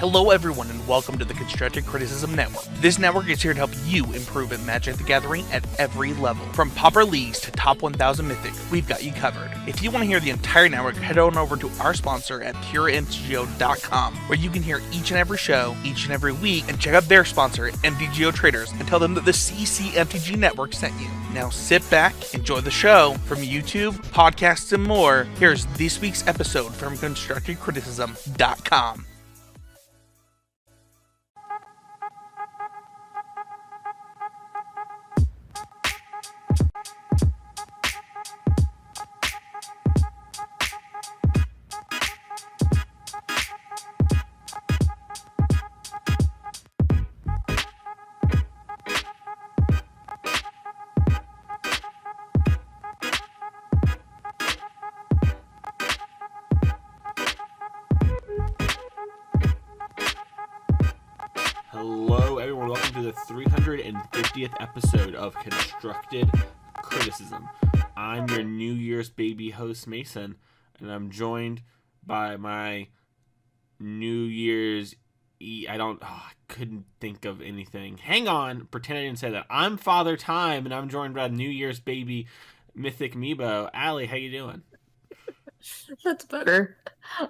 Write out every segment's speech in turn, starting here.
Hello everyone and welcome to the Constructed Criticism Network. This network is here to help you improve at Magic the Gathering at every level. From Pauper Leagues to Top 1000 Mythic, we've got you covered. If you want to hear the entire network, head on over to our sponsor at PureMTGO.com, where you can hear each and every show, each and every week, and check out their sponsor, MTGO Traders, and tell them that the CCMTG Network sent you. Now sit back, enjoy the show. From YouTube, podcasts, and more, here's this week's episode from ConstructedCriticism.com. Hello everyone, welcome to the 350th episode of Constructed Criticism. I'm your New Year's baby host, Mason, and I'm joined by my New Year's I couldn't think of anything. Hang on, pretend I didn't say that. I'm Father Time, and I'm joined by New Year's baby Mythic Meebo. Allie, how you doing? That's better.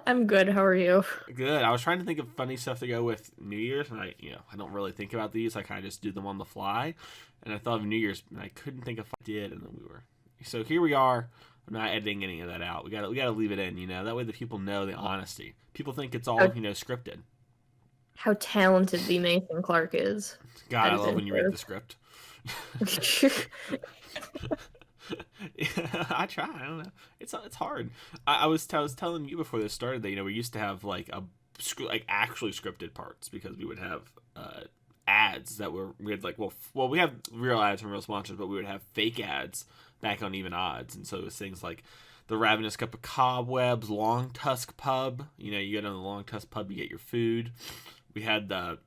I'm good. How are you? Good. I was trying to think of funny stuff to go with New Year's, and I don't really think about these. I kind of just do them on the fly. And I thought of New Year's, and I couldn't think if I did, and then we were. So here we are. I'm not editing any of that out. We got to leave it in, That way the people know the honesty. People think it's all scripted. How talented the Mason Clark is. God, I love when you read the script. Yeah, I try. I don't know. It's hard. I was telling you before this started that we used to have like actually scripted parts because we would have ads that we had we have real ads from real sponsors, but we would have fake ads back on Even Odds, and so it was things like the Ravenous Cup of Cobwebs, Long Tusk Pub. You go to the Long Tusk Pub, you get your food. We had I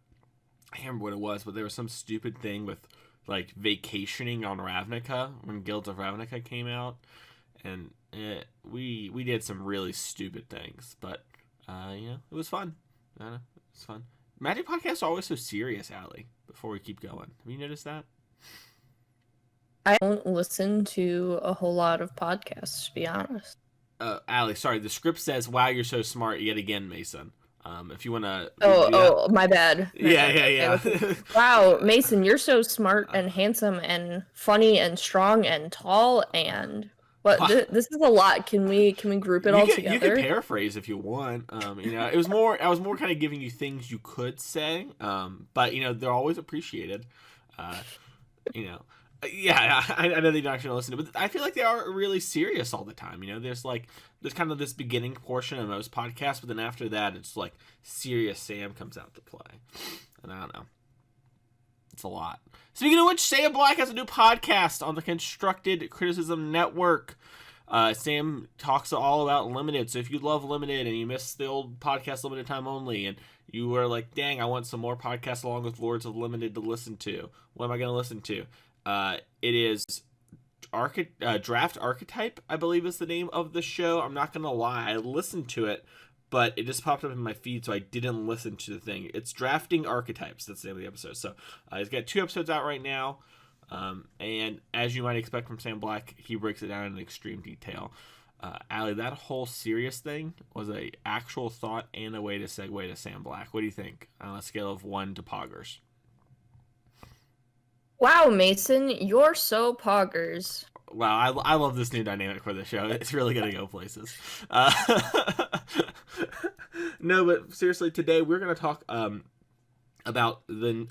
can't remember what it was, but there was some stupid thing with like vacationing on Ravnica when Guilds of Ravnica came out, and we did some really stupid things, but it was fun. I don't know, it was fun. Magic podcasts are always so serious, Allie. Before we keep going, have you noticed that? I don't listen to a whole lot of podcasts, to be honest. Allie, sorry. The script says, "Wow, you're so smart." Yet again, Mason. If you want to... Oh, my bad. Yeah. Wow, Mason, you're so smart and handsome and funny and strong and tall and... This is a lot. Can we group it all together? You can paraphrase if you want. It was more... I was more kind of giving you things you could say. But, they're always appreciated. Yeah, I know they don't actually listen to it, but I feel like they are really serious all the time. There's kind of this beginning portion of most podcasts, but then after that, it's like Serious Sam comes out to play. And I don't know. It's a lot. Speaking of which, Sam Black has a new podcast on the Constructed Criticism Network. Sam talks all about Limited, so if you love Limited and you missed the old podcast Limited Time Only, and you were like, dang, I want some more podcasts along with Lords of Limited to listen to. What am I going to listen to? It is Draft Archetype, I believe is the name of the show. I'm not going to lie. I listened to it, but it just popped up in my feed, so I didn't listen to the thing. It's Drafting Archetypes. That's the name of the episode. So he's got 2 episodes out right now. And as you might expect from Sam Black, he breaks it down in extreme detail. Allie, that whole serious thing was a actual thought and a way to segue to Sam Black. What do you think on a scale of 1 to poggers? Wow, Mason, you're so poggers. Wow, I love this new dynamic for the show. It's really going to go places. No, but seriously, today we're going to talk about the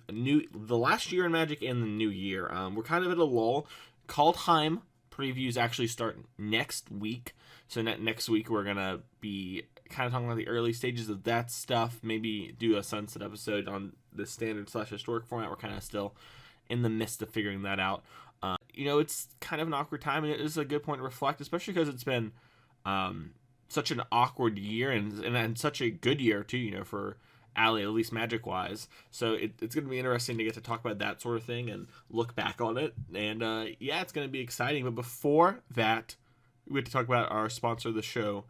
last year in Magic and the new year. We're kind of at a lull. Kaldheim previews actually start next week. So next week we're going to be kind of talking about the early stages of that stuff. Maybe do a Sunset episode on the standard/historic format. We're kind of still in the midst of figuring that out. It's kind of an awkward time, and it is a good point to reflect, especially because it's been such an awkward year and such a good year too, for Allie, at least Magic-wise. So it's going to be interesting to get to talk about that sort of thing and look back on it. And it's going to be exciting. But before that, we have to talk about our sponsor of the show,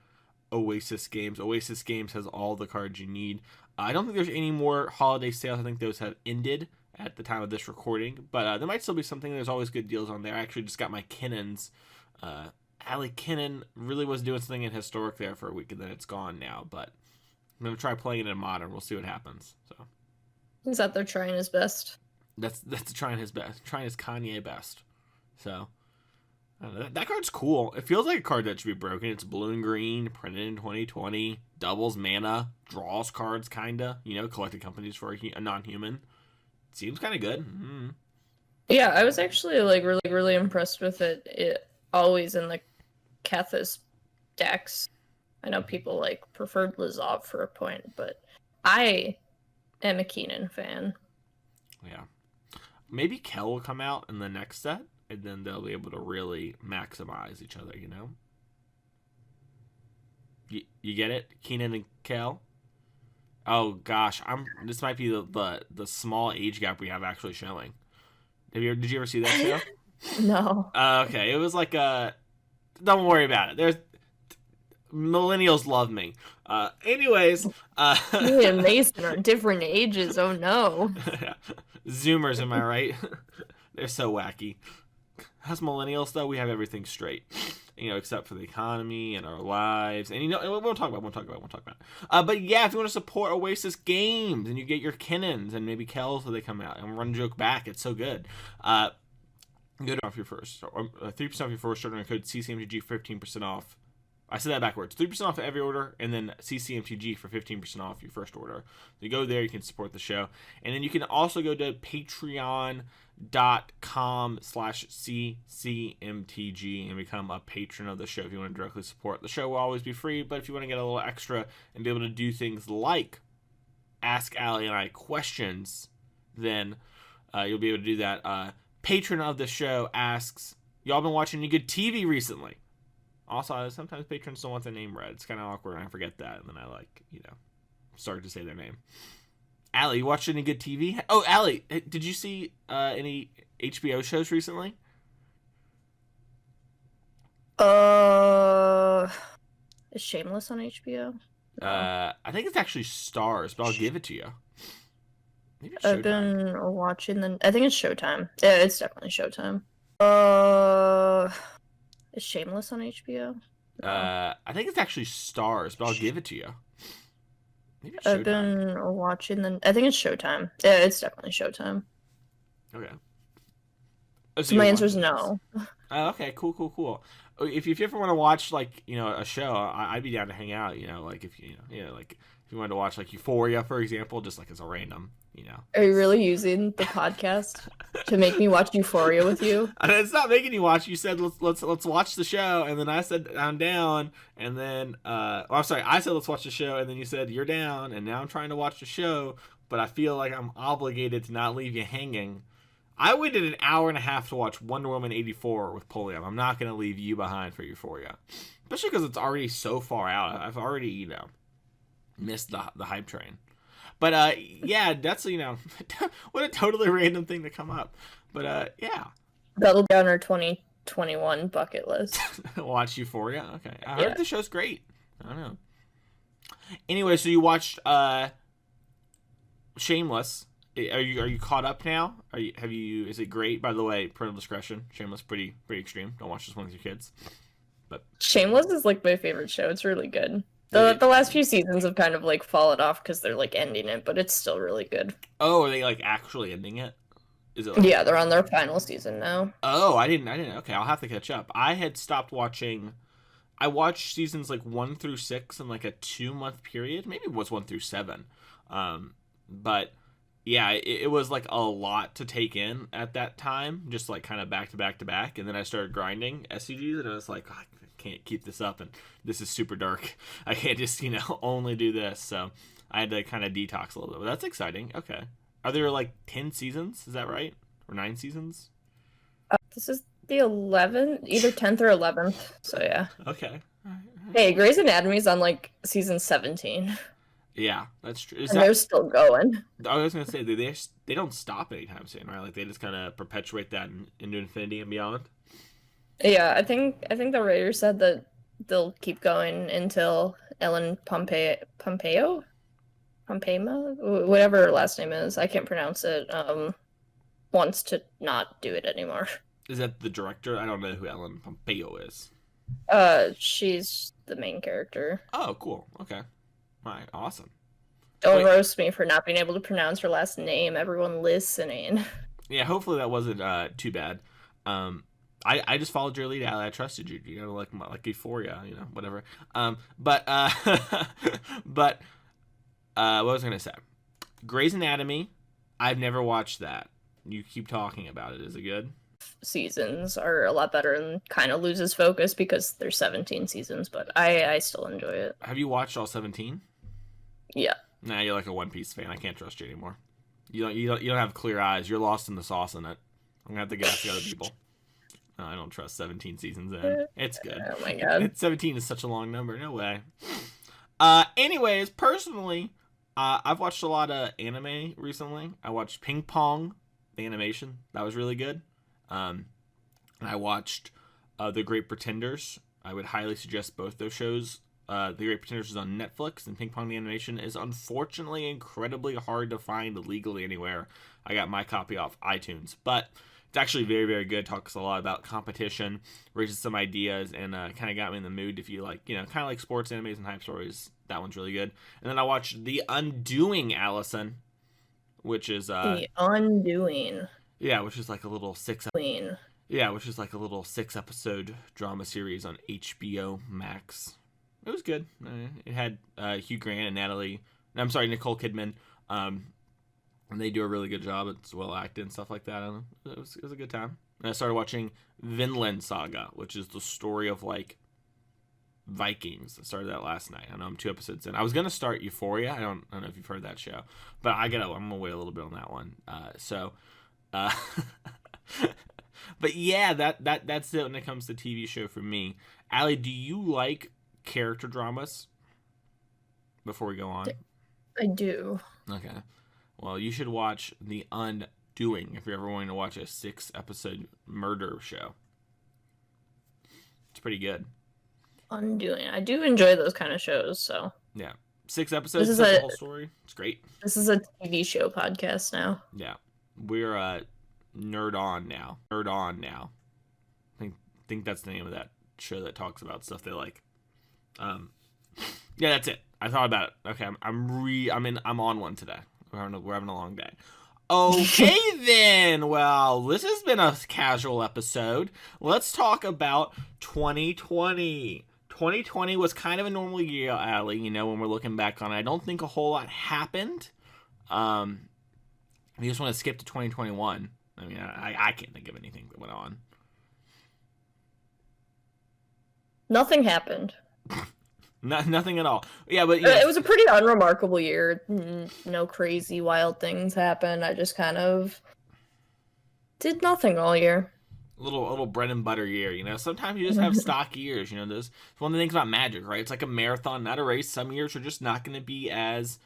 Oasis Games. Oasis Games has all the cards you need. I don't think there's any more holiday sales. I think those have ended at the time of this recording, but there might still be something. There's always good deals on there. I actually just got my Kinnons. Allie Kinnon really was doing something in Historic there for a week, and then it's gone now, but I'm going to try playing it in Modern. We'll see what happens. So He's out there trying his best. That's trying his best. Trying his Kanye best. So I don't know, that card's cool. It feels like a card that should be broken. It's blue and green, printed in 2020, doubles mana, draws cards, kinda. Collected companies for a non-human. Seems kind of good. Mm-hmm. Yeah, I was actually really impressed with it. It always in the Kethis decks. I know people preferred Lizov for a point, but I am a Keenan fan. Yeah. Maybe Kel will come out in the next set, and then they'll be able to really maximize each other, You get it? Keenan and Kel? Oh gosh, this might be the small age gap we have actually showing. Did you ever see that show? No. Okay, it was don't worry about it. There's millennials love me. Anyways, Me and Mason are different ages. Oh no. Zoomers, am I right? They're so wacky. Us millennials, though, we have everything straight, except for the economy and our lives, and we won't talk about. But yeah, if you want to support Oasis Games and you get your Kinnons and maybe Kells when they come out, and run joke back, it's so good. Go off your first, 3% off your first order and code CCMTG 15% off. I said that backwards. 3% off every order, and then CCMTG for 15% off your first order. So you go there, you can support the show. And then you can also go to patreon.com/CCMTG and become a patron of the show if you want to directly support. The show will always be free, but if you want to get a little extra and be able to do things like ask Allie and I questions, then you'll be able to do that. Patron of the show asks, y'all been watching any good TV recently? Also, sometimes patrons don't want their name read. It's kind of awkward, and I forget that, and then I start to say their name. Allie, you watched any good TV? Oh, Allie, did you see any HBO shows recently? Is Shameless on HBO? I think it's actually Stars, but I'll give it to you. Maybe it's I've Showtime. been watching I think it's Showtime. Yeah, it's definitely Showtime. Is Shameless on HBO? I think it's actually Stars, but I'll give it to you. Maybe it's I've Showtime. been watching I think it's Showtime. Yeah, it's definitely Showtime. Okay. My answer is no. Okay, cool. If you ever want to watch a show, I'd be down to hang out. If you wanted to watch Euphoria, for example, just as a random. Are you really using the podcast to make me watch Euphoria with you? It's not making you watch. You said let's watch the show, and then I said I'm down, and then I'm sorry, I said let's watch the show, and then you said you're down, and now I'm trying to watch the show, but I feel like I'm obligated to not leave you hanging. I waited an hour and a half to watch Wonder Woman 84 with Pulliam. I'm not going to leave you behind for Euphoria, especially because it's already so far out. I've already missed the hype train. But yeah, that's what a totally random thing to come up. But yeah, that'll be on our 2021 bucket list. Watch Euphoria. Okay, I heard the show's great. I don't know. Anyway, so you watched Shameless. Are you caught up now? Is it great? By the way, parental discretion. Shameless, pretty extreme. Don't watch this one with your kids. But Shameless is my favorite show. It's really good. The last few seasons have kind of fallen off because they're ending it, but it's still really good. Oh, are they actually ending it? Is it? Yeah, they're on their final season now. Oh, I didn't. Okay, I'll have to catch up. I had stopped watching. I watched seasons 1 through 6 in a 2-month period. Maybe it was 1 through 7. But yeah, it was a lot to take in at that time, just kind of back to back to back. And then I started grinding SCGs, and I was like, oh, I can't keep this up, and this is super dark. I can't just only do this. So I had to kind of detox a little bit. But that's exciting. Okay, are there 10 seasons? Is that right? Or 9 seasons? This is the 11th, either 10th or 11th. So yeah. Okay. Hey, Grey's Anatomy's on season 17. Yeah, that's true. They're still going. I was gonna say they don't stop anytime soon, right? They just kind of perpetuate that into infinity and beyond. Yeah, I think the writer said that they'll keep going until Ellen Pompeo, whatever her last name is, I can't pronounce it. Wants to not do it anymore. Is that the director? I don't know who Ellen Pompeo is. She's the main character. Oh, cool. Okay. All right. Awesome. Don't Wait. roast me for not being able to pronounce her last name. Everyone listening. Yeah. Hopefully that wasn't too bad. I just followed your lead, Allie. I trusted you. You know, like Euphoria. You know, whatever. But but what was I gonna say? Grey's Anatomy. I've never watched that. You keep talking about it. Is it good? Seasons are a lot better and kind of loses focus because there's 17 seasons, but I still enjoy it. Have you watched all 17? Yeah. Nah, you're like a One Piece fan. I can't trust you anymore. You don't have clear eyes. You're lost in the sauce in it. I'm gonna have to ask the other people. No, I don't trust 17 seasons in. It's good. Oh my god. 17 is such a long number. No way. Anyways, personally, I've watched a lot of anime recently. I watched Ping Pong, the animation. That was really good. And I watched The Great Pretenders. I would highly suggest both those shows. The Great Pretenders is on Netflix, and Ping Pong the animation is unfortunately incredibly hard to find legally anywhere. I got my copy off iTunes, but it's actually very, very good. Talks a lot about competition, raises some ideas, and kind of got me in the mood. If you like, you know, kind of like sports animes and hype stories, that one's really good. And then I watched The Undoing, Allison, which is The Undoing. yeah, which is like a little Queen. Yeah, which is like a little 6-episode drama series on HBO Max. It was good. It had Hugh Grant and Nicole Kidman. And they do a really good job. It's well acted and stuff like that. I don't know. It was a good time. And I started watching Vinland Saga, which is the story of like Vikings. I started that last night. I know I'm 2 episodes in. I was gonna start Euphoria. I don't know if you've heard that show, but I'm gonna wait a little bit on that one. But yeah, that's it when it comes to TV show for me. Allie, do you like character dramas? Before we go on, I do. okay. Well, you should watch The Undoing if you're ever wanting to watch a 6-episode murder show. It's pretty good. Undoing. I do enjoy those kind of shows, so. Yeah. 6 episodes, This is that's the a- whole story. It's great. This is a TV show podcast now. Yeah. We're Nerd On now. Nerd On now. I think that's the name of that show that talks about stuff they like. Yeah, that's it. I thought about it. Okay, I'm on one today. We're having a long day. Okay then. Well, this has been a casual episode. Let's talk about 2020. 2020 was kind of a normal year, Allie, you know, when we're looking back on it. I don't think a whole lot happened. You just want to skip to 2021. I mean, I can't think of anything that went on. Nothing happened. Nothing at all. Yeah, but It was a pretty unremarkable year. No crazy wild things happened. I just kind of did nothing all year. little bread and butter year, you know. Sometimes you just have stock years, you know. It's one of the things about Magic, right? It's like a marathon, not a race. Some years are just not going to be as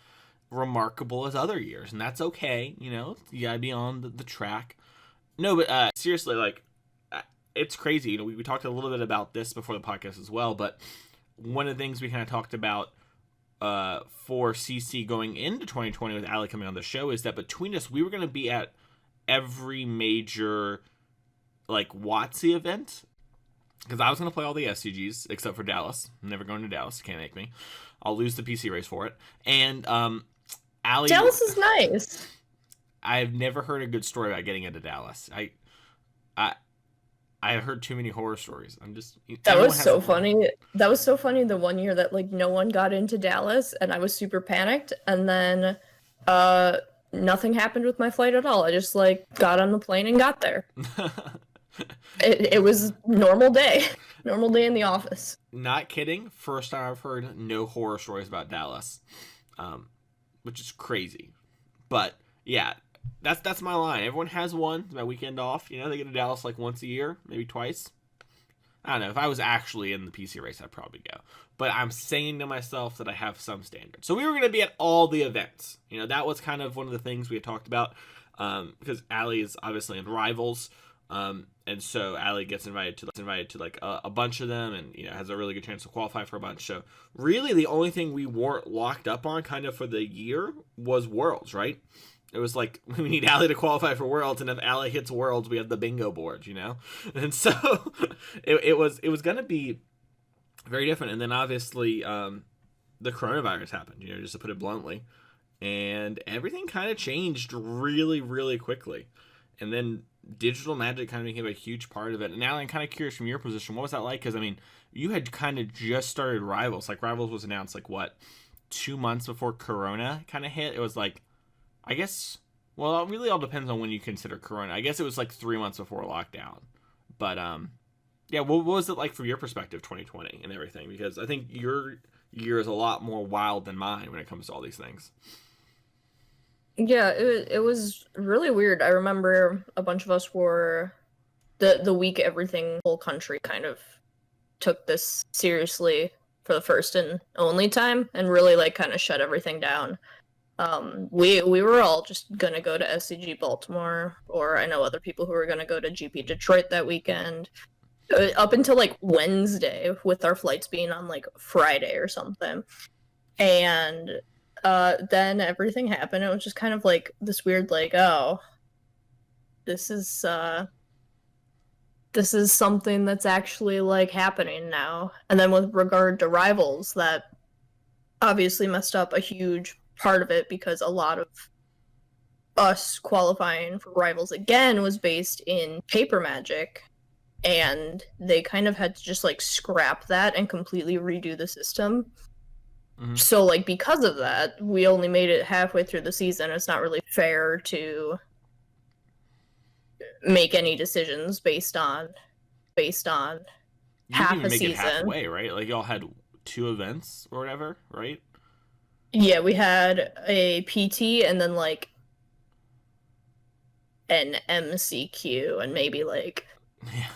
remarkable as other years, and that's okay, you know. You gotta be on the track. No, but seriously, like, it's crazy. You know, we talked a little bit about this before the podcast as well, but one of the things we kind of talked about for CC going into 2020 with Allie coming on the show is that between us, we were going to be at every major, like, WotC event. Because I was going to play all the SCGs, except for Dallas. I'm never going to Dallas. Can't make me. I'll lose the PC race for it. And Allie... Dallas is nice. I've never heard a good story about getting into Dallas. I have heard too many horror stories. That was so funny. That was so funny the one year that, like, no one got into Dallas and I was super panicked, and then nothing happened with my flight at all. I just, like, got on the plane and got there. It was normal day in the office. Not kidding. First time I've heard no horror stories about Dallas, which is crazy. But yeah, that's my line. Everyone has one. It's my weekend off. You know, they get to Dallas like once a year, maybe twice. I don't know. If I was actually in the PC race, I'd probably go. But I'm saying to myself that I have some standards. So we were going to be at all the events. You know, that was kind of one of the things we had talked about. Because Allie is obviously in Rivals. And so Allie gets invited to like a bunch of them, and has a really good chance to qualify for a bunch. So really, the only thing we weren't locked up on kind of for the year was Worlds, right? It was like, we need Allie to qualify for Worlds, and if Allie hits Worlds, we have the bingo board, And so it was gonna be very different. And then obviously the coronavirus happened, just to put it bluntly, and everything kind of changed really, really quickly. And then digital magic kind of became a huge part of it. And now I'm kind of curious from your position, what was that like? Because I mean, you had kind of just started Rivals. Like Rivals was announced like what, 2 months before Corona kind of hit. It was like, I guess, well, it really all depends on when you consider Corona. I guess it was like 3 months before lockdown. But yeah, what was it like from your perspective, 2020 and everything? Because I think your year is a lot more wild than mine when it comes to all these things. Yeah, it was really weird. I remember a bunch of us were the week everything, whole country kind of took this seriously for the first and only time, and really like kind of shut everything down. We were all just gonna go to SCG Baltimore, or I know other people who were gonna go to GP Detroit that weekend, up until like Wednesday, with our flights being on like Friday or something. And then everything happened. It was just kind of like this weird, like, oh, this is something that's actually like happening now. And then with regard to Rivals, that obviously messed up a huge part of it, because a lot of us qualifying for Rivals again was based in Paper Magic, and they kind of had to just like scrap that and completely redo the system. Mm-hmm. So like because of that, we only made it halfway through the season. It's not really fair to make any decisions based on half a season. It halfway, right? Like y'all had 2 events or whatever, right? Yeah, we had a PT and then like an MCQ and maybe like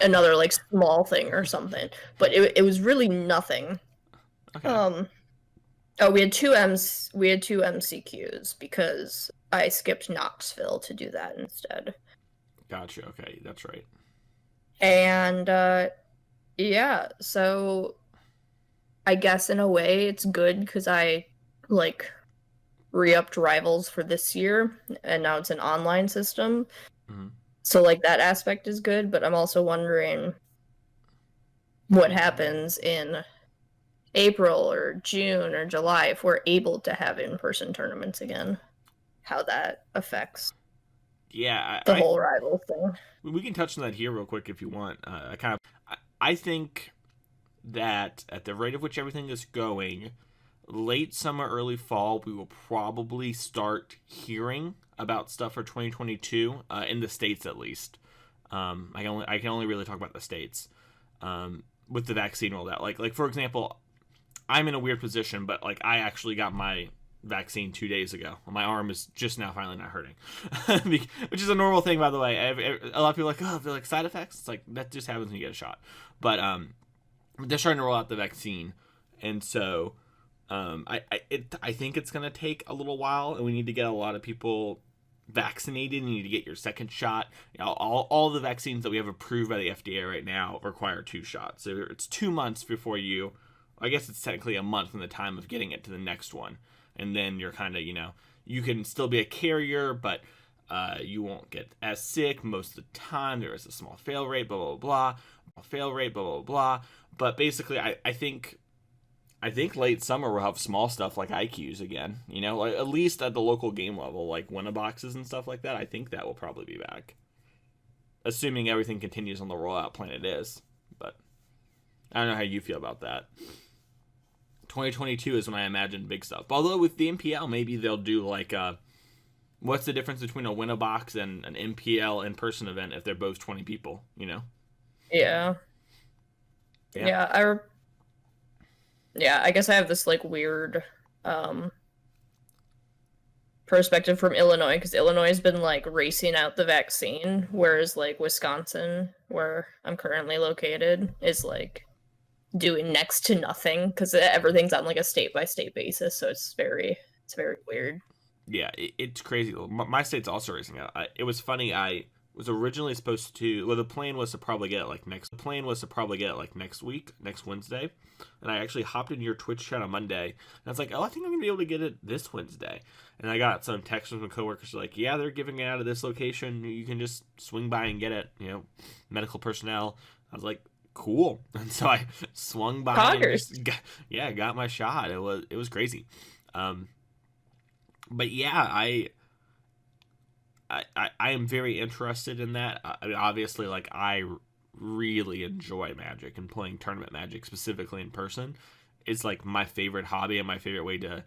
another like small thing or something. But it was really nothing. Okay. Oh, we had two MCQs because I skipped Knoxville to do that instead. Gotcha. Okay, that's right. And yeah, so I guess in a way it's good because I like re-upped Rivals for this year, and now it's an online system. Mm-hmm. So like that aspect is good, but I'm also wondering what happens in April or June or July if we're able to have in-person tournaments again, how that affects the whole Rival thing. We can touch on that here real quick if you want. I think that at the rate of which everything is going, late summer, early fall, we will probably start hearing about stuff for 2022 in the States at least. I can only really talk about the States with the vaccine rollout. Like for example, I'm in a weird position, but like I actually got my vaccine 2 days ago. My arm is just now finally not hurting, which is a normal thing, by the way. A lot of people are like, oh, they're like side effects. It's like that just happens when you get a shot. But they're starting to roll out the vaccine, and so I think it's gonna take a little while, and we need to get a lot of people vaccinated. You need to get your second shot. All the vaccines that we have approved by the FDA right now require 2 shots. So it's 2 months before you. I guess it's technically a month from the time of getting it to the next one. And then you're kind of, you can still be a carrier, but you won't get as sick most of the time. There is a small fail rate, blah, blah, blah. But basically, I think late summer we'll have small stuff like IQs again, like at least at the local game level, like Winnaboxes and stuff like that. I think that will probably be back. Assuming everything continues on the rollout plan it is. But I don't know how you feel about that. 2022 is when I imagine big stuff. Although with the MPL, maybe they'll do like what's the difference between a Winnabox and an MPL in-person event if they're both 20 people, Yeah. I guess I have this like weird perspective from Illinois, because Illinois has been like racing out the vaccine, whereas like Wisconsin, where I'm currently located, is like doing next to nothing because everything's on like a state-by-state basis. So it's very weird. Yeah, it's crazy. My state's also racing out. It was funny. was originally supposed to. Well, the plan was to probably get it like next. The plan was to probably get it like next week, next Wednesday. And I actually hopped into your Twitch chat on Monday, and I was like, "Oh, I think I'm gonna be able to get it this Wednesday." And I got some texts from coworkers like, "Yeah, they're giving it out of this location. You can just swing by and get it." You know, medical personnel. I was like, "Cool." And so I swung by. Poggers. And got my shot. It was crazy. But yeah, I am very interested in that. I mean, obviously, like, I really enjoy Magic, and playing tournament Magic specifically in person is like my favorite hobby and my favorite way to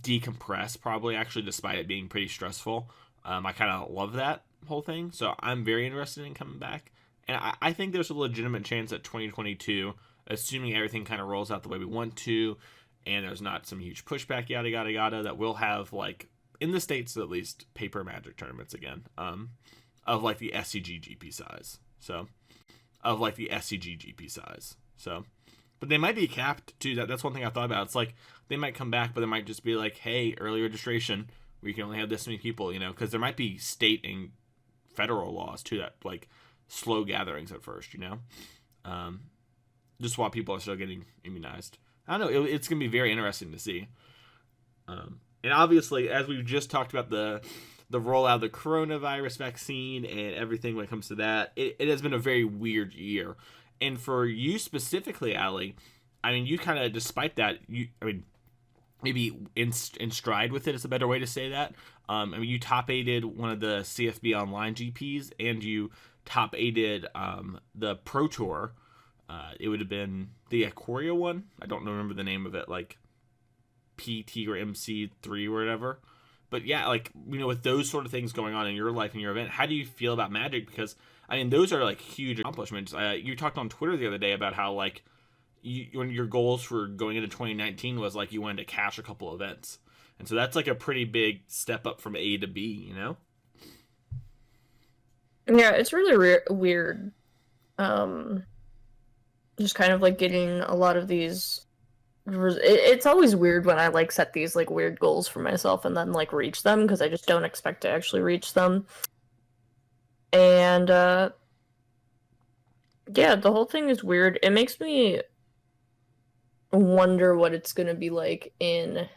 decompress, probably, actually, despite it being pretty stressful. I kind of love that whole thing, so I'm very interested in coming back. And I think there's a legitimate chance that 2022, assuming everything kind of rolls out the way we want to, and there's not some huge pushback, yada yada yada, that we'll have, like, in the States at least, paper Magic tournaments again, of like the SCG GP size. So, but they might be capped too. That's one thing I thought about. It's like they might come back, but they might just be like, hey, early registration, we can only have this many people, you know, because there might be state and federal laws too that like slow gatherings at first, you know, just while people are still getting immunized. I don't know. It's gonna be very interesting to see. And obviously, as we've just talked about the rollout of the coronavirus vaccine and everything when it comes to that, it has been a very weird year. And for you specifically, Ali, I mean, you kind of, despite that, maybe in stride with it is a better way to say that. I mean, you top aided one of the CFB online GPs, and you top aided the Pro Tour. It would have been the Ikoria one. I don't remember the name of it, like PT or MC3 or whatever. But yeah, like, you know, with those sort of things going on in your life and your event, how do you feel about Magic? Because, I mean, those are like huge accomplishments. You talked on Twitter the other day about how, like, one of your goals for going into 2019 was like you wanted to cash a couple events. And so that's like a pretty big step up from A to B, you know? Yeah, it's really weird. Just kind of like getting a lot of these. It's always weird when I like set these like weird goals for myself and then like reach them, because I just don't expect to actually reach them. And yeah, the whole thing is weird. It makes me wonder what it's gonna be like in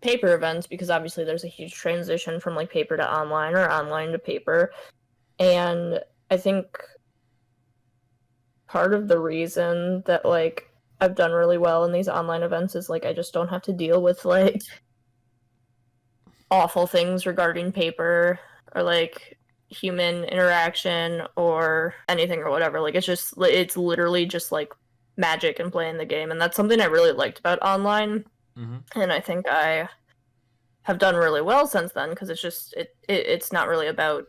paper events, because obviously there's a huge transition from like paper to online or online to paper. And I think part of the reason that like I've done really well in these online events is like I just don't have to deal with like awful things regarding paper or like human interaction or anything or whatever. Like it's literally just like Magic and playing the game, and that's something I really liked about online. Mm-hmm. And I think I have done really well since then, because it's just it's not really about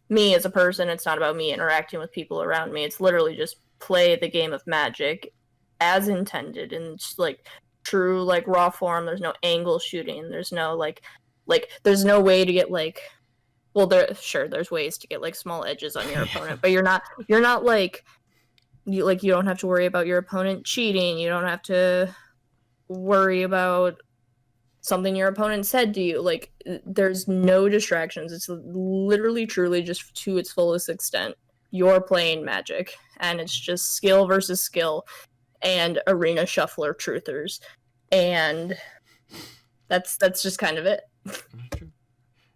me as a person. It's not about me interacting with people around me. It's literally just play the game of Magic as intended, and just like true like raw form. There's no angle shooting. There's no like there's no way to get like, well, there's ways to get like small edges on your opponent, but you're not like you don't have to worry about your opponent cheating. You don't have to worry about something your opponent said to you. Like, there's no distractions. It's literally truly just to its fullest extent you're playing Magic, and it's just skill versus skill and arena shuffler truthers, and that's just kind of it.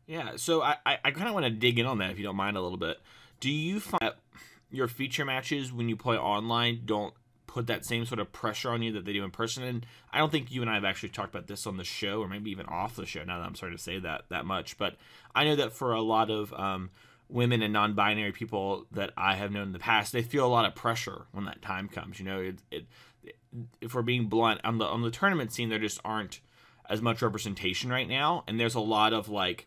Yeah, so I kind of want to dig in on that, if you don't mind, a little bit. Do you find that your feature matches when you play online don't put that same sort of pressure on you that they do in person? And I don't think you and I have actually talked about this on the show, or maybe even off the show, now that I'm starting to say that much. But I know that for a lot of women and non-binary people that I have known in the past, they feel a lot of pressure when that time comes. You know, if we're being blunt, on the tournament scene, there just aren't as much representation right now, and there's a lot of like,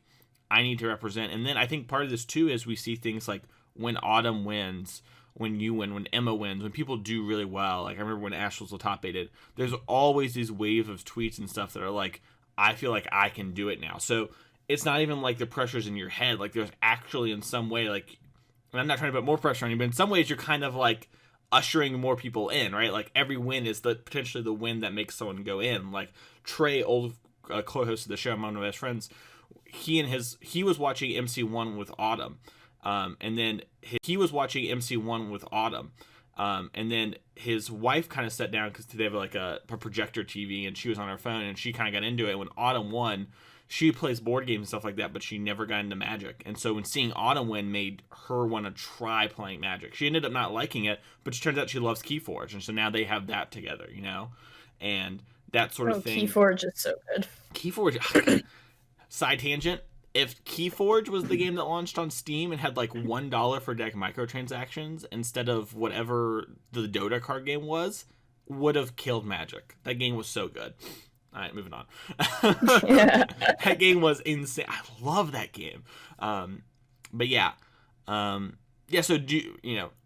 I need to represent. And then I think part of this too is we see things like when Autumn wins, when you win, when Emma wins, when people do really well. Like I remember when Ash was the top aided, there's always these wave of tweets and stuff that are like, I feel like I can do it now. So it's not even like the pressure's in your head. Like there's actually in some way, like, and I'm not trying to put more pressure on you, but in some ways you're kind of like ushering more people in, right? Like every win is potentially the win that makes someone go in. Like Trey, old co-host of the show, one of my best friends, he was watching MC1 with Autumn, and then he was watching MC1 with Autumn, and then his wife kind of sat down because they have like a projector TV, and she was on her phone, and she kind of got into it. When Autumn won, she plays board games and stuff like that, but she never got into Magic. And so when seeing Autumn win made her want to try playing Magic. She ended up not liking it, but it turns out she loves Keyforge, and so now they have that together, you know, and that sort of thing. Keyforge is so good. Keyforge. Side tangent. If Keyforge was the game that launched on Steam and had like $1 for deck microtransactions instead of whatever the Dota card game was, would have killed Magic. That game was so good. All right, moving on. Yeah. That game was insane. I love that game. But yeah, So do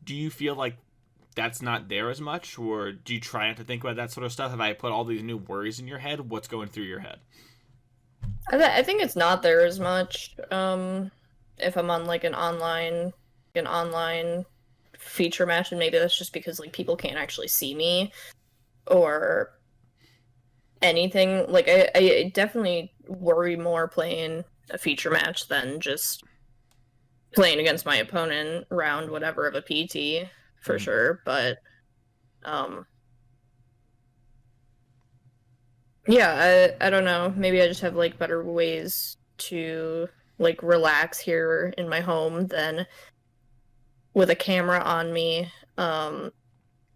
you feel like that's not there as much, or do you try not to think about that sort of stuff? Have I put all these new worries in your head? What's going through your head? I think it's not there as much. If I'm on like an online feature match, and maybe that's just because like people can't actually see me or anything. Like I definitely worry more playing a feature match than just playing against my opponent round whatever of a PT for sure. But yeah, I don't know. Maybe I just have like better ways to like relax here in my home than with a camera on me, and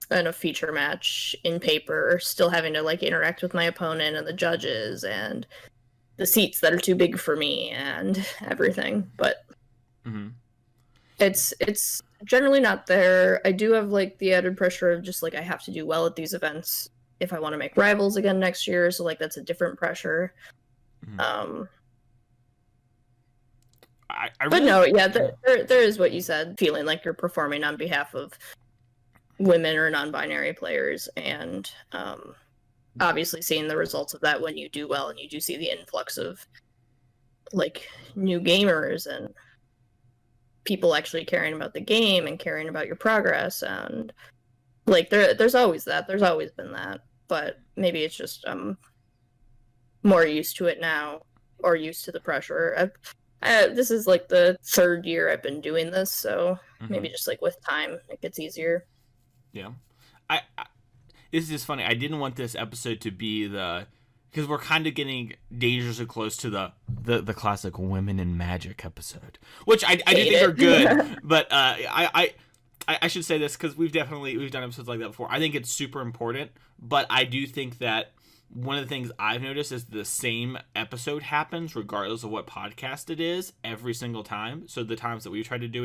a feature match in paper, still having to like interact with my opponent and the judges and the seats that are too big for me and everything. But it's generally not there. I do have like the added pressure of just like I have to do well at these events if I want to make Rivals again next year, so like that's a different pressure. But no, yeah, there is what you said, feeling like you're performing on behalf of women or non-binary players, and obviously seeing the results of that when you do well and you do see the influx of like new gamers and people actually caring about the game and caring about your progress, and like there's always been that, but maybe it's just more used to it now, or used to the pressure. This is like the third year I've been doing this, so maybe just like with time it gets easier. Yeah, I this is funny. I didn't want this episode to be because we're kind of getting dangerously close to the classic women in Magic episode, which I do think are good. But I should say this because we've done episodes like that before. I think it's super important, but I do think that one of the things I've noticed is the same episode happens regardless of what podcast it is every single time. So the times that we've tried to do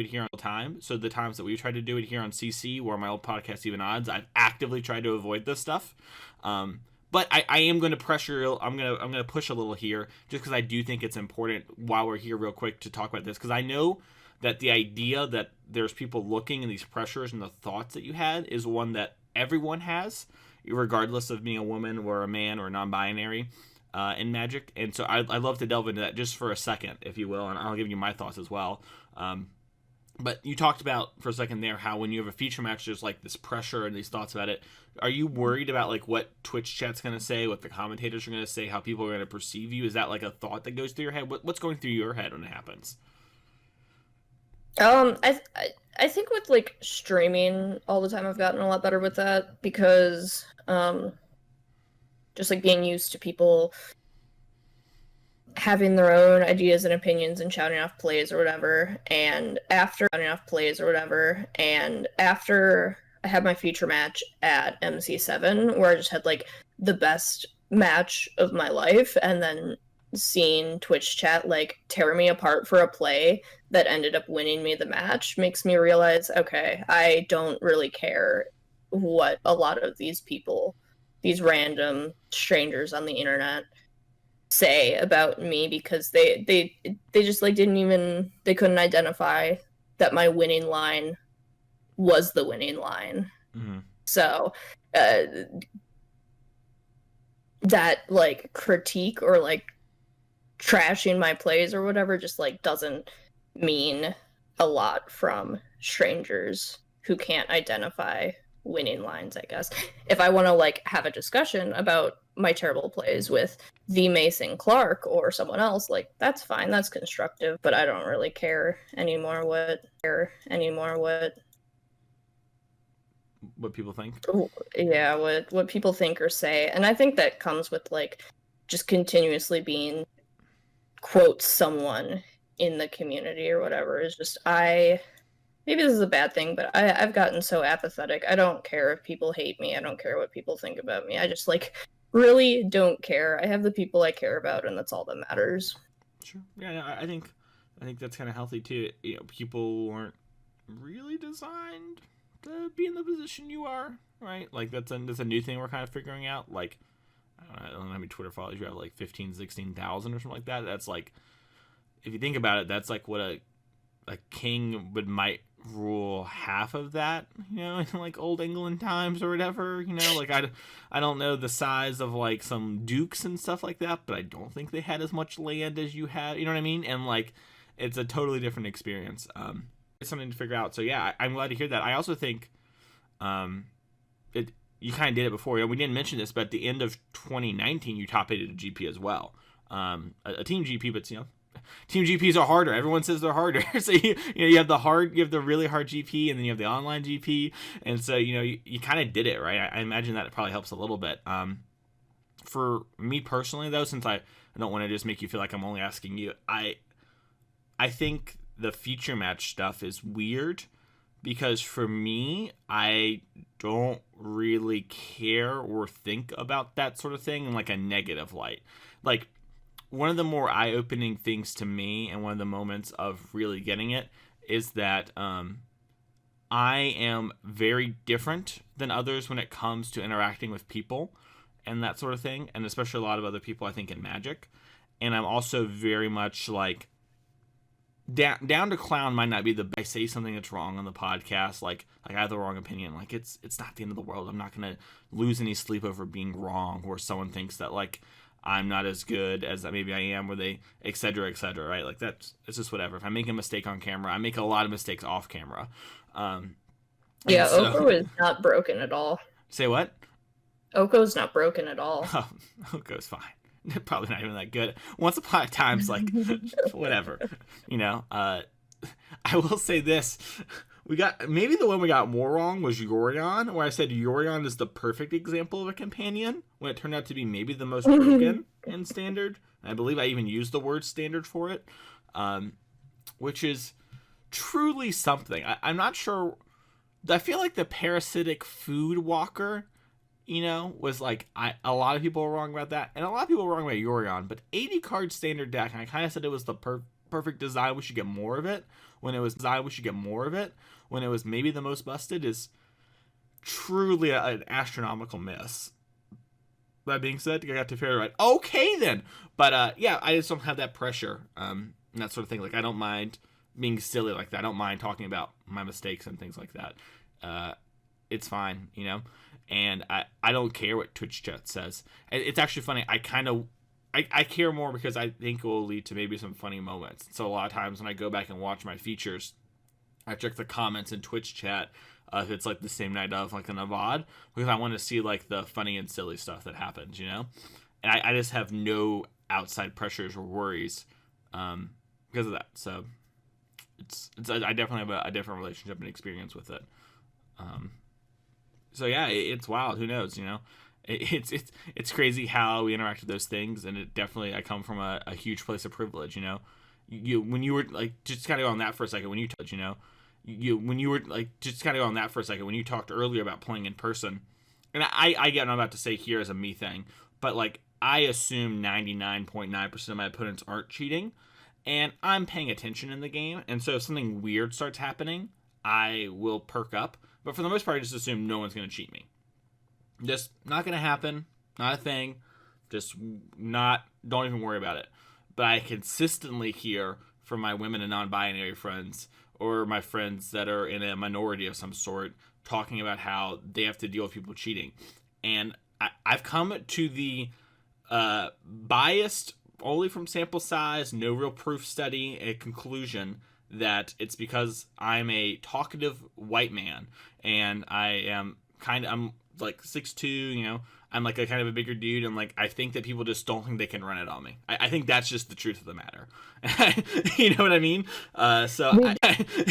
it here on CC, where my old podcast Even Odds, I've actively tried to avoid this stuff. But I am going to pressure. I'm going to push a little here, just because I do think it's important while we're here real quick to talk about this, because I know that the idea that there's people looking and these pressures and the thoughts that you had is one that everyone has, regardless of being a woman or a man or non-binary in Magic. And so I'd love to delve into that just for a second, if you will, and I'll give you my thoughts as well. But you talked about for a second there how when you have a feature match, there's like this pressure and these thoughts about it. Are you worried about like what Twitch chat's going to say, what the commentators are going to say, how people are going to perceive you? Is that like a thought that goes through your head? What's going through your head when it happens? I think with like streaming all the time, I've gotten a lot better with that, because just like being used to people having their own ideas and opinions and shouting off plays or whatever, and after I had my feature match at MC7 where I just had like the best match of my life, and then seeing Twitch chat like tear me apart for a play that ended up winning me the match makes me realize, okay, I don't really care what a lot of these people, these random strangers on the internet, say about me, because they just like they couldn't identify that my winning line was the winning line. So that like critique or like trashing my plays or whatever just like doesn't mean a lot from strangers who can't identify winning lines, I guess. If I want to like have a discussion about my terrible plays with the Mason Clark or someone else, like that's fine, that's constructive, but I don't really care anymore What people think. yeah, what people think or say. And I think that comes with like just continuously being quote someone in the community or whatever. Is just maybe this is a bad thing, but I've gotten so apathetic. I don't care if people hate me. I don't care what people think about me. I just like really don't care. I have the people I care about, and that's all that matters. Sure. Yeah, I think that's kind of healthy too. You know, people aren't really designed to be in the position you are, right? Like that's a new thing we're kind of figuring out. Like I don't know how many Twitter followers you have, like 15, 16,000 or something like that. That's like, if you think about it, that's like what a king might rule half of that, you know, in like old England times or whatever, you know, like I don't know the size of like some dukes and stuff like that, but I don't think they had as much land as you had, you know what I mean? And like, it's a totally different experience. It's something to figure out. So yeah, I'm glad to hear that. I also think, you kind of did it before. You know, we didn't mention this, but at the end of 2019, you top 8 at a GP as well. A team GP, but you know, team GPs are harder. Everyone says they're harder. So you have the really hard GP, and then you have the online GP, and so you kind of did it right. I imagine that it probably helps a little bit. For me personally, though, since I don't want to just make you feel like I'm only asking you, I think the feature match stuff is weird, because for me, I don't really care or think about that sort of thing in like a negative light. Like, one of the more eye-opening things to me, and one of the moments of really getting it, is that I am very different than others when it comes to interacting with people and that sort of thing, and especially a lot of other people, I think, in Magic. And I'm also very much like, down to clown might not be I say something that's wrong on the podcast, like I have the wrong opinion, like it's not the end of the world. I'm not gonna lose any sleep over being wrong, or someone thinks that like I'm not as good as maybe I am, or they et cetera, right? Like it's just whatever. If I make a mistake on camera, I make a lot of mistakes off camera. Yeah, so, Oko is not broken at all. Say what? Oko's not broken at all. Oh, Oko's fine. Probably not even that good. Once upon a time's like whatever, you know. I will say this: maybe the one we got more wrong was Yorion, where I said Yorion is the perfect example of a companion, when it turned out to be maybe the most broken in Standard. And I believe I even used the word Standard for it, which is truly something. I'm not sure. I feel like the parasitic food walker, you know, was like, a lot of people were wrong about that, and a lot of people were wrong about Yorion, but 80 card Standard deck, and I kind of said it was the perfect design, we should get more of it, when it was maybe the most busted, is truly an astronomical miss. That being said, I got to figure right. Okay then, but yeah, I just don't have that pressure, and that sort of thing. Like, I don't mind being silly like that. I don't mind talking about my mistakes and things like that. It's fine, you know. And I don't care what Twitch chat says. It's actually funny. I care more because I think it will lead to maybe some funny moments. So a lot of times when I go back and watch my features, I check the comments in Twitch chat if it's like the same night of like an Avad, because I want to see like the funny and silly stuff that happens, you know. And I just have no outside pressures or worries because of that. So I definitely have a different relationship and experience with it. So yeah, it's wild. Who knows? You know, it's crazy how we interact with those things, and it definitely, I come from a huge place of privilege. You know, when you were like, just kind of go on that for a second, when you touch, you know, when you were like, just kind of go on that for a second, when you talked earlier about playing in person, and I get what I'm about to say here as a me thing, but like, I assume 99.9% of my opponents aren't cheating, and I'm paying attention in the game, and so if something weird starts happening, I will perk up. But for the most part, I just assume no one's going to cheat me. Just not going to happen. Not a thing. Just don't even worry about it. But I consistently hear from my women and non-binary friends, or my friends that are in a minority of some sort, talking about how they have to deal with people cheating. And I've come to the biased, only from sample size, no real proof study, a conclusion that it's because I'm a talkative white man, and I'm like 6'2", you know, I'm like a kind of a bigger dude, and like I think that people just don't think they can run it on me. I think that's just the truth of the matter. You know what I mean?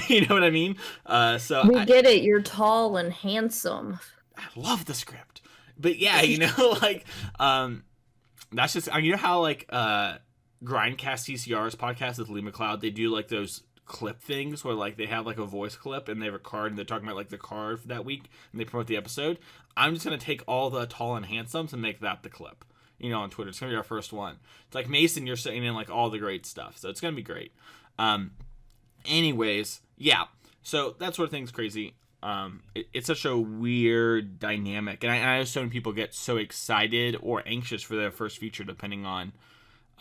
You know what I mean? We get it. You're tall and handsome. I love the script, but yeah, you know, like that's just you know how like Grindcast TCR's podcast with Lee McLeod, they do like those clip things where like they have like a voice clip and they have a card and they're talking about like the card for that week and they promote the episode. I'm just gonna take all the tall and handsomes and make that the clip, you know, on Twitter. It's gonna be our first one. It's like, Mason, you're saying in like all the great stuff, so it's gonna be great. Anyways, yeah, so that sort of thing's crazy. It's such a weird dynamic, and I know so many people get so excited or anxious for their first feature depending on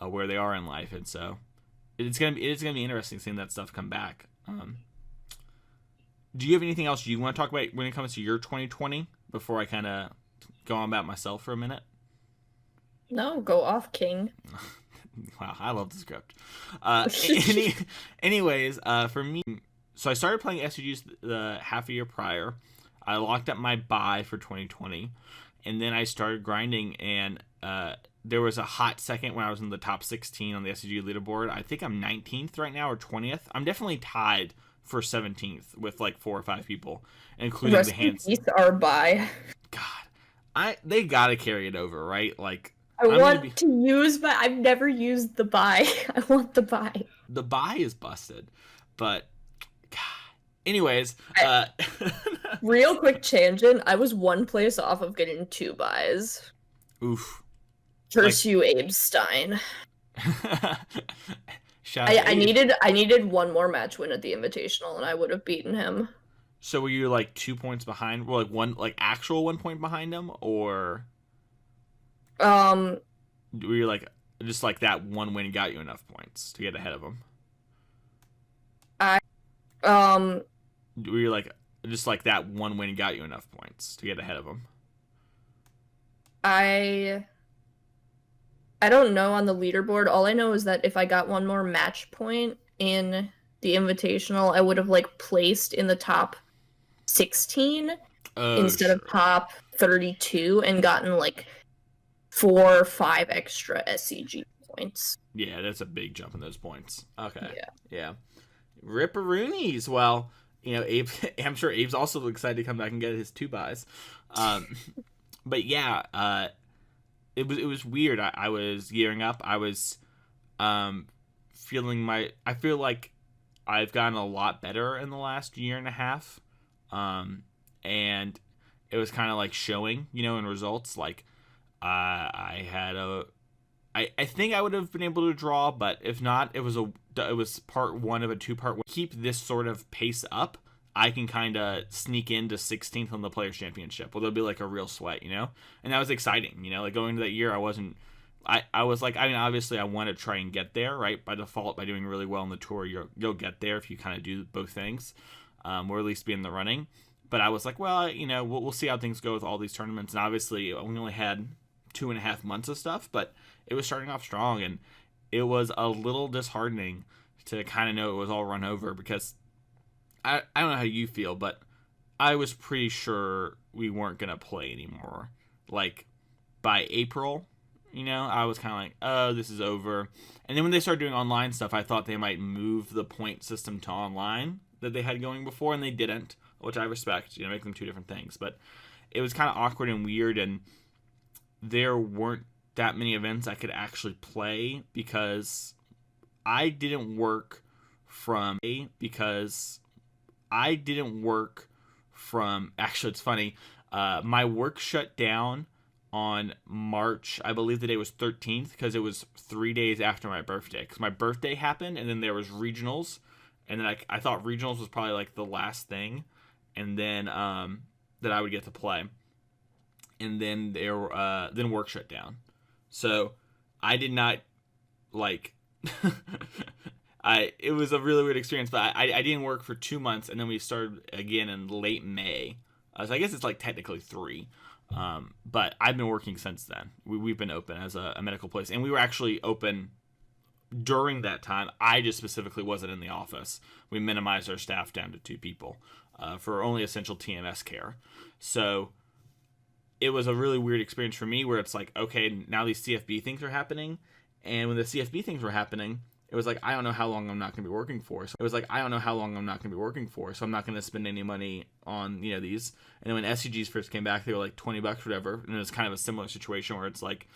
where they are in life, and so it's gonna be interesting seeing that stuff come back. Do you have anything else you want to talk about when it comes to your 2020 before I kind of go on about myself for a minute? No, go off, King. Wow, I love the script. Anyways, for me, so I started playing SCGs the half a year prior. I locked up my buy for 2020, and then I started grinding, and there was a hot second when I was in the top 16 on the SCG leaderboard. I think I'm 19th right now or 20th. I'm definitely tied for 17th with like 4 or 5 people, including the hands. Are by. God, they gotta carry it over, right? Like I want to use, but I've never used the buy. I want the buy. The buy is busted, but God. Anyways, real quick tangent. I was 1 place off of getting 2 buys. Oof. Curse you, Abe Stein. I needed 1 more match win at the Invitational, and I would have beaten him. So were you like 2 points behind? Well, like actual 1 point behind him, or were you like just like that 1 win got you enough points to get ahead of him? Were you like just like that 1 win got you enough points to get ahead of him? I don't know on the leaderboard. All I know is that if I got 1 more match point in the Invitational, I would have like placed in the top 16 instead of top 32 and gotten like 4 or 5 extra SCG points. Yeah, that's a big jump in those points. Okay. Yeah. Ripperoonies. Well, you know, Abe, I'm sure Abe's also excited to come back and get his 2 buys. But yeah, it was weird. I was gearing up. I was feeling I feel like I've gotten a lot better in the last year and a half. And it was kind of like showing, you know, in results. Like I think I would have been able to draw, but if not, it was part 1 of a 2-part. Keep this sort of pace up, I can kind of sneak into 16th on the Players' Championship. Well, there'll be like a real sweat, you know? And that was exciting, you know? Like going into that year, I was like, I mean, obviously I want to try and get there, right? By default, by doing really well on the tour, you'll get there if you kind of do both things, or at least be in the running. But I was like, well, you know, we'll see how things go with all these tournaments. And obviously we only had 2.5 months of stuff, but it was starting off strong, and it was a little disheartening to kind of know it was all run over, because I don't know how you feel, but I was pretty sure we weren't going to play anymore. Like, by April, you know, I was kind of like, oh, this is over. And then when they started doing online stuff, I thought they might move the point system to online that they had going before, and they didn't, which I respect, you know, make them 2 different things. But it was kind of awkward and weird, and there weren't that many events I could actually play because I didn't work from actually, it's funny, my work shut down on March, I believe the day was 13th, because it was 3 days after my birthday, because my birthday happened, and then there was regionals, and then I thought regionals was probably like the last thing, and then that I would get to play, and then then work shut down, so I did not like it was a really weird experience, but I didn't work for 2 months, and then we started again in late May. So I guess it's like technically 3. But I've been working since then. We've been open as a medical place, and we were actually open during that time. I just specifically wasn't in the office. We minimized our staff down to 2 people for only essential TMS care. So it was a really weird experience for me where it's like, okay, now these CFB things are happening. And when the CFB things were happening, it was like, I don't know how long I'm not going to be working for. So I'm not going to spend any money on, these. And then when SCGs first came back, they were like $20 or whatever. And it was kind of a similar situation where it's like,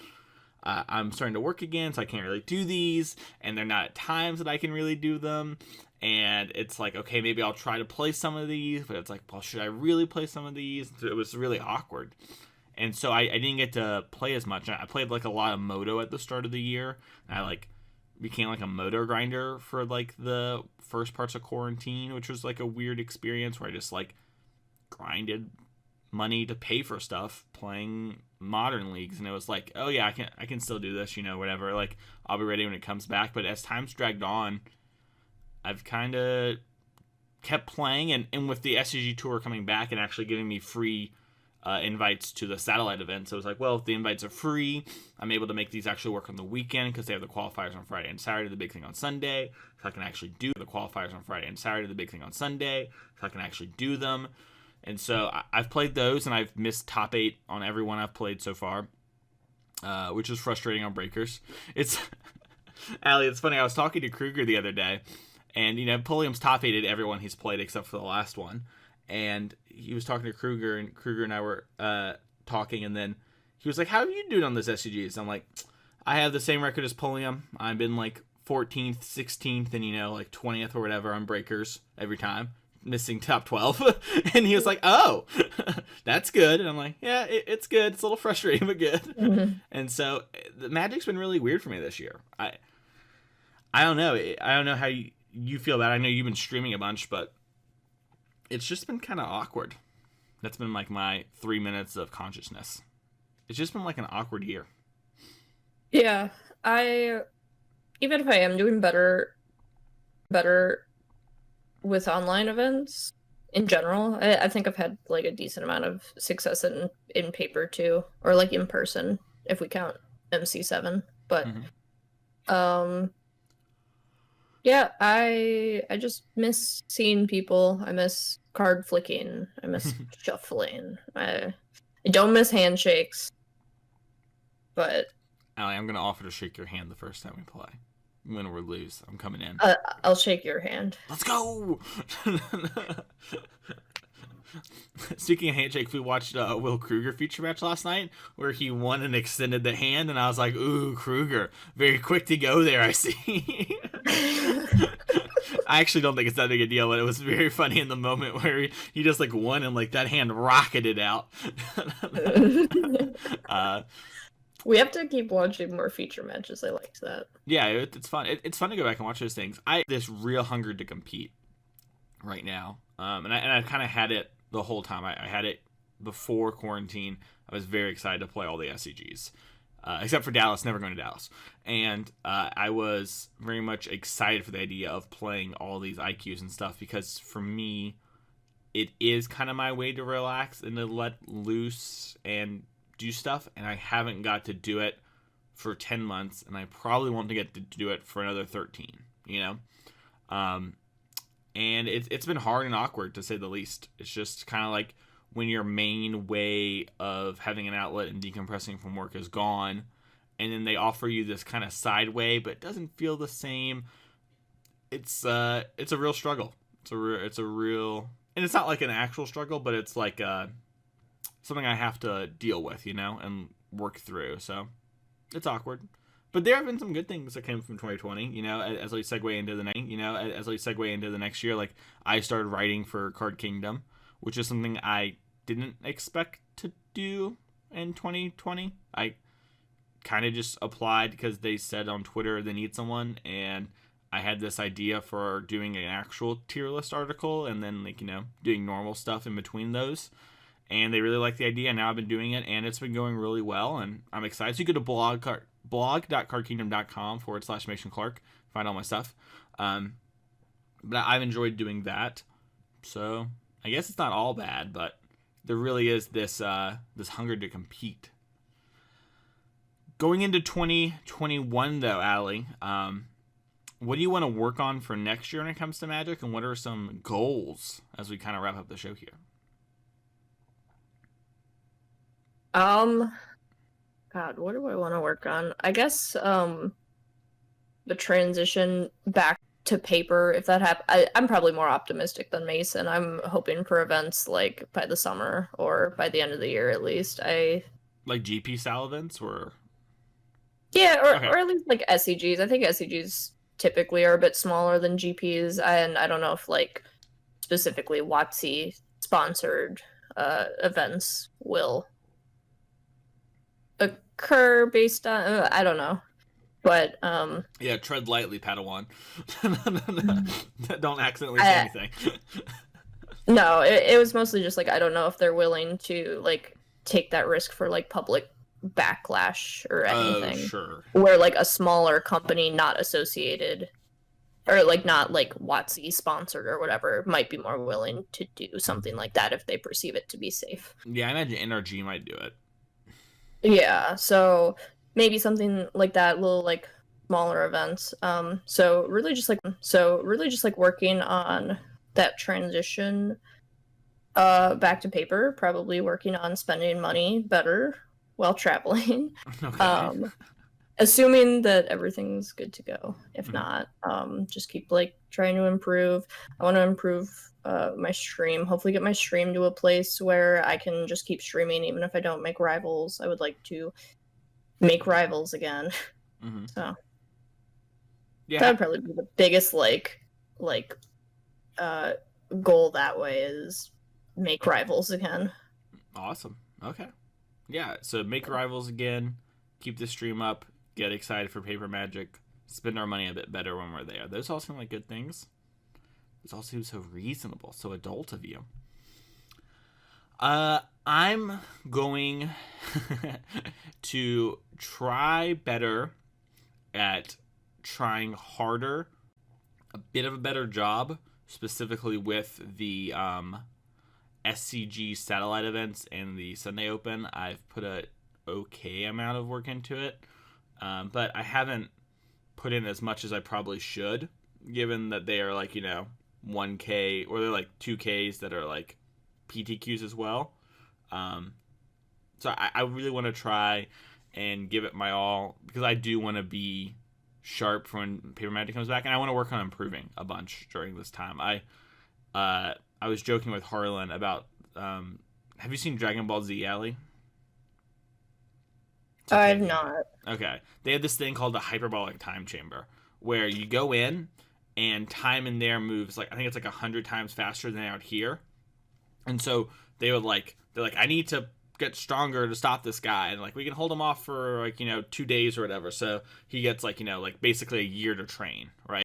I'm starting to work again, so I can't really do these. And they're not at times that I can really do them. And it's like, okay, maybe I'll try to play some of these. But it's like, well, should I really play some of these? It was really awkward. And so I didn't get to play as much. I played like a lot of Moto at the start of the year. And I like became like a Moto grinder for like the first parts of quarantine, which was like a weird experience where I just like grinded money to pay for stuff playing modern leagues. And it was like, oh yeah, I can still do this, whatever. Like I'll be ready when it comes back. But as time's dragged on, I've kind of kept playing. And with the SCG tour coming back and actually giving me free invites to the satellite event. So it was like, well, if the invites are free, I'm able to make these actually work on the weekend because they have the qualifiers on Friday and Saturday, the big thing on Sunday. So I can actually do the qualifiers on Friday and Saturday, the big thing on Sunday. So I can actually do them. And so I've played those, and I've missed top 8 on every one I've played so far, which is frustrating on Breakers. It's Allie, it's funny. I was talking to Kruger the other day, and Pulliam's top 8'd everyone he's played except for the last one. And he was talking to Kruger, and Kruger and I were talking, and then he was like, how are you doing on this SCGs? I'm like, I have the same record as Pulliam. I've been like 14th, 16th, and like 20th or whatever on Breakers every time, missing top 12. And he was like, oh, that's good. And I'm like, yeah, it's good. It's a little frustrating, but good. Mm-hmm. And so the Magic's been really weird for me this year. I don't know. I don't know how you feel about it. I know you've been streaming a bunch, but it's just been kind of awkward. That's been like my 3 minutes of consciousness. It's just been like an awkward year. Yeah, even if I am doing better with online events in general, I think I've had like a decent amount of success in paper too, or like in person if we count MC7. But yeah, I just miss seeing people. I miss card flicking. I miss shuffling. I don't miss handshakes. But Allie, I'm gonna offer to shake your hand the first time we play. Win or lose, I'm coming in. I'll shake your hand. Let's go! Speaking of handshakes, we watched Will Kruger feature match last night where he won and extended the hand, and I was like, ooh, Kruger, very quick to go there, I see. I actually don't think it's that big a deal, but it was very funny in the moment where he just like won and like that hand rocketed out. We have to keep watching more feature matches. I liked that. Yeah, it's fun. It's fun to go back and watch those things. I this real hunger to compete right now, and I kind of had it the whole time. I had it before quarantine. I was very excited to play all the SCGs, except for Dallas. Never going to Dallas, and I was very much excited for the idea of playing all these IQs and stuff because for me, it is kind of my way to relax and to let loose and do stuff, and I haven't got to do it for 10 months, and I probably won't get to do it for another 13, and it's been hard and awkward to say the least. It's just kind of like when your main way of having an outlet and decompressing from work is gone, and then they offer you this kind of side way, but it doesn't feel the same. It's a real struggle. It's a real, and it's not like an actual struggle, but it's like something I have to deal with, and work through. So it's awkward. But there have been some good things that came from 2020, as we segue into the next year. Like I started writing for Card Kingdom, which is something I didn't expect to do in 2020. I kind of just applied because they said on Twitter they need someone, and I had this idea for doing an actual tier list article and then doing normal stuff in between those. And they really liked the idea. Now I've been doing it, and it's been going really well, and I'm excited. So you go to blog.cardkingdom.com/Mason Clark, find all my stuff. But I've enjoyed doing that. So I guess it's not all bad, but there really is this hunger to compete. Going into 2021, though, Allie, what do you want to work on for next year when it comes to Magic, and what are some goals as we kind of wrap up the show here? Um, God, what do I want to work on? I guess the transition back to paper, if that happens. I'm probably more optimistic than Mason. I'm hoping for events like by the summer or by the end of the year at least. Like GP style events, or Yeah, okay. or at least like SCGs. I think SCGs typically are a bit smaller than GPs, and I don't know if like specifically WotC sponsored events will occur based on I don't know, but Yeah, tread lightly, Padawan. Don't accidentally say I anything. no, it was mostly just like I don't know if they're willing to like take that risk for like public backlash or Oh, anything, sure. where like a smaller company not associated or like not like WotC sponsored or whatever might be more willing to do something like that if they perceive it to be safe. Yeah, I imagine NRG might do it. Yeah, so maybe something like that, little like smaller events. So really just like working on that transition back to paper, probably working on spending money better while traveling. Okay. Assuming that everything's good to go. If Mhm. not, just keep like trying to improve. I want to improve my stream. Hopefully, get my stream to a place where I can just keep streaming, even if I don't make rivals. I would like to make rivals again. Mm-hmm. So that Yeah. would probably be the biggest goal that way is make rivals again. Awesome. Okay. Yeah. So make rivals again. Keep the stream up. Get excited for Paper Magic. Spend our money a bit better when we're there. Those all seem like good things. Those all seem so reasonable, so adult of you. I'm going to try better at trying harder, a bit of a better job, specifically with the SCG satellite events and the Sunday Open. I've put a okay amount of work into it, but I haven't put in as much as I probably should, given that they are like 1K or they're like 2Ks that are like PTQs as well. So I really want to try and give it my all because I do want to be sharp for when Paper Magic comes back, and I want to work on improving a bunch during this time. I was joking with Harlan about have you seen Dragon Ball Z, Allie? I've not. Okay. They had this thing called the hyperbolic time chamber where you go in and time in there moves like I think it's like 100 times faster than out here. And so they're like I need to get stronger to stop this guy, and like we can hold him off for like 2 days or whatever. So he gets like like basically a year to train, right?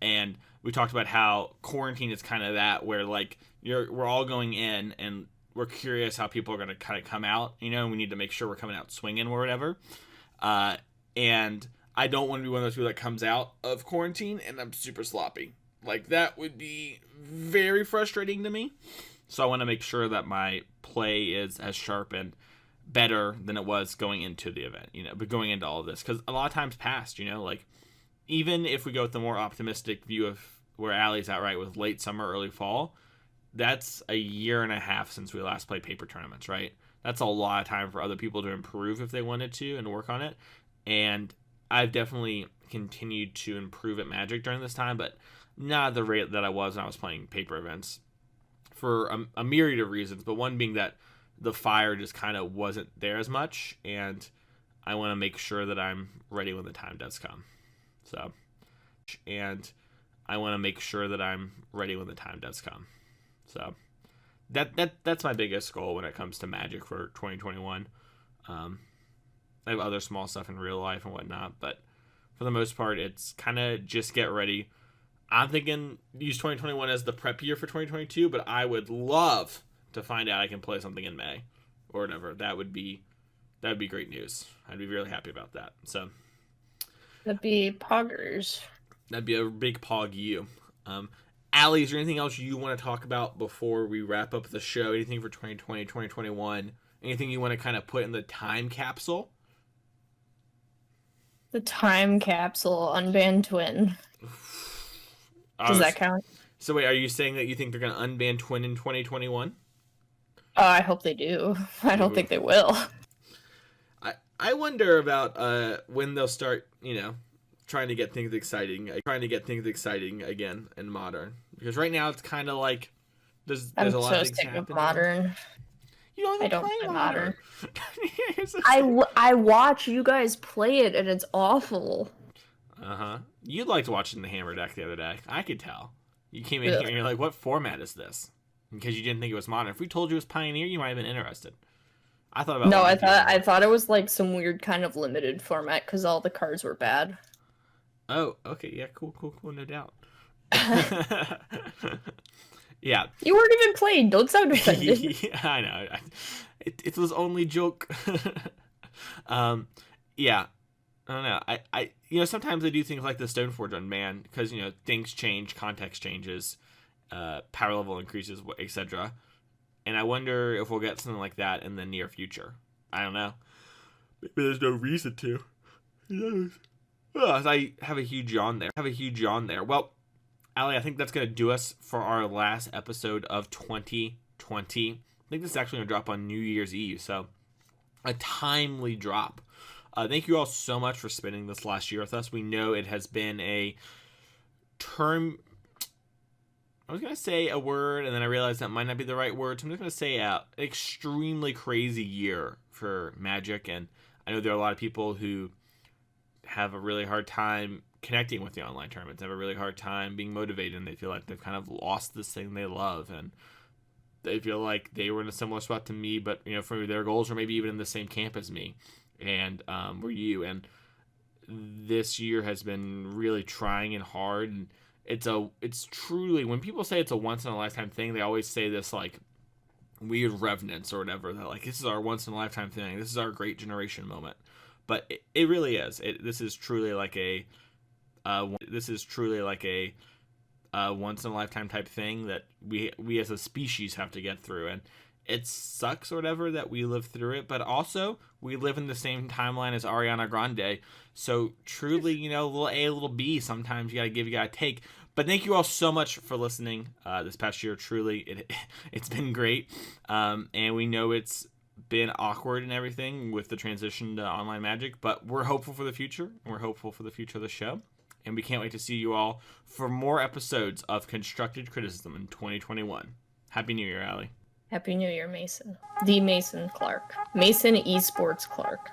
And we talked about how quarantine is kind of that where like we're all going in and we're curious how people are going to kind of come out, we need to make sure we're coming out swinging or whatever. And I don't want to be one of those people that comes out of quarantine and I'm super sloppy. Like that would be very frustrating to me. So I want to make sure that my play is as sharp and better than it was going into the event, but going into all of this. Because a lot of times past, like even if we go with the more optimistic view of where Allie's at, right, with late summer, early fall, that's a year and a half since we last played paper tournaments, right? That's a lot of time for other people to improve if they wanted to and work on it. And I've definitely continued to improve at Magic during this time, but not at the rate that I was when I was playing paper events for a myriad of reasons. But one being that the fire just kind of wasn't there as much, and I want to make sure that I'm ready when the time does come. So, and I want to make sure that I'm ready when the time does come. So that's my biggest goal when it comes to Magic for 2021. I have other small stuff in real life and whatnot, but for the most part, it's kind of just get ready. I'm thinking use 2021 as the prep year for 2022, but I would love to find out I can play something in May or whatever. That would be great news. I'd be really happy about that. So That'd be poggers. that'd be a big pog you. Allie, is there anything else you want to talk about before we wrap up the show? Anything for 2020, 2021? Anything you want to kind of put in the time capsule? The time capsule unbanned twin. Does that count? So wait, are you saying that you think they're going to unban Twin in 2021? Oh, I hope they do. I don't think they will. I wonder about when they'll start, trying to get things exciting again in Modern, because right now it's kind of like there's I'm a lot of so things sick of happening. Modern. You don't even I don't play play Modern. I watch you guys play it and it's awful. You liked watching the Hammer Deck the other day. I could tell. You came in Ugh. here and you're like, "What format is this?" Because you didn't think it was Modern. If we told you it was Pioneer, you might have been interested. I thought about No, lying to you. I thought it was like some weird kind of limited format because all the cards were bad. Oh, okay, yeah, cool, no doubt. Yeah. You weren't even playing. Don't sound offended. Yeah, I know. It was only joke. Yeah. I don't know. Sometimes I do things like the Stoneforge on Man because things change, context changes, power level increases, etc. And I wonder if we'll get something like that in the near future. I don't know. Maybe there's no reason to. Who knows? I have a huge yawn there. Well, Allie, I think that's going to do us for our last episode of 2020. I think this is actually going to drop on New Year's Eve, so a timely drop. Thank you all so much for spending this last year with us. We know it has been a term. I was going to say a word, and then I realized that might not be the right word, so I'm just going to say an extremely crazy year for Magic, and I know there are a lot of people who have a really hard time connecting with the online tournaments, have a really hard time being motivated, and they feel like they've kind of lost this thing they love, and they feel like they were in a similar spot to me, but for their goals were maybe even in the same camp as me, and were you. And this year has been really trying and hard, and it's truly, when people say it's a once in a lifetime thing, they always say this like weird reverence or whatever, that like this is our once in a lifetime thing, this is our great generation moment. But it really is. This is truly like a once in a lifetime type thing that we as a species have to get through, and it sucks or whatever that we live through it, but also we live in the same timeline as Ariana Grande. So truly, a little A, a little B. Sometimes you gotta give, you gotta take. But thank you all so much for listening this past year. Truly, it's been great, and we know it's been awkward and everything with the transition to online Magic, but we're hopeful for the future, and we're hopeful for the future of the show, and we can't wait to see you all for more episodes of Constructed Criticism in 2021. Happy New Year, Allie. Happy New Year, Mason. The Mason Clark. Mason Esports Clark.